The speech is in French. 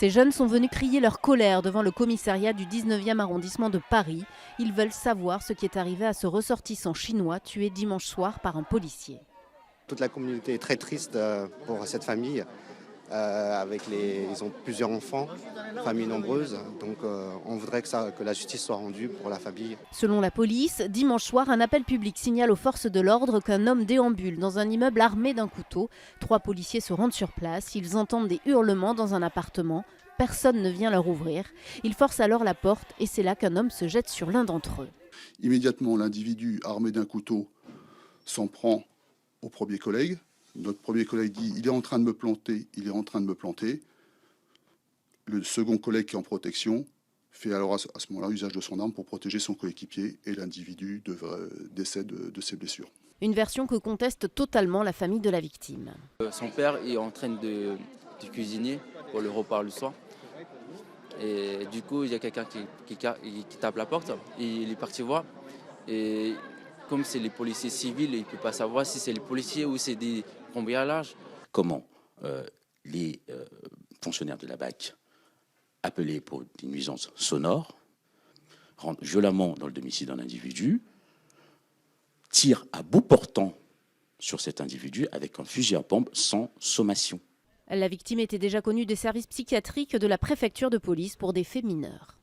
Ces jeunes sont venus crier leur colère devant le commissariat du 19e arrondissement de Paris. Ils veulent savoir ce qui est arrivé à ce ressortissant chinois tué dimanche soir par un policier. Toute la communauté est très triste pour cette famille. Ils ont plusieurs enfants, famille nombreuse, donc on voudrait que la justice soit rendue pour la famille. Selon la police, dimanche soir, un appel public signale aux forces de l'ordre qu'un homme déambule dans un immeuble armé d'un couteau. 3 policiers se rendent sur place, ils entendent des hurlements dans un appartement. Personne ne vient leur ouvrir. Ils forcent alors la porte et c'est là qu'un homme se jette sur l'un d'entre eux. Immédiatement, l'individu armé d'un couteau s'en prend au premier collègue. Notre premier collègue dit « il est en train de me planter, il est en train de me planter ». Le second collègue qui est en protection fait alors à ce moment-là usage de son arme pour protéger son coéquipier et l'individu décède de ses blessures. Une version que conteste totalement la famille de la victime. Son père est en train de cuisiner pour le repas le soir. Et du coup, il y a quelqu'un qui tape la porte et il est parti voir. Et comme c'est les policiers civils, il ne peut pas savoir si c'est les policiers ou c'est des cambriolages. Comment les fonctionnaires de la BAC, appelés pour des nuisances sonores, rentrent violemment dans le domicile d'un individu, tirent à bout portant sur cet individu avec un fusil à pompe sans sommation. La victime était déjà connue des services psychiatriques de la préfecture de police pour des faits mineurs.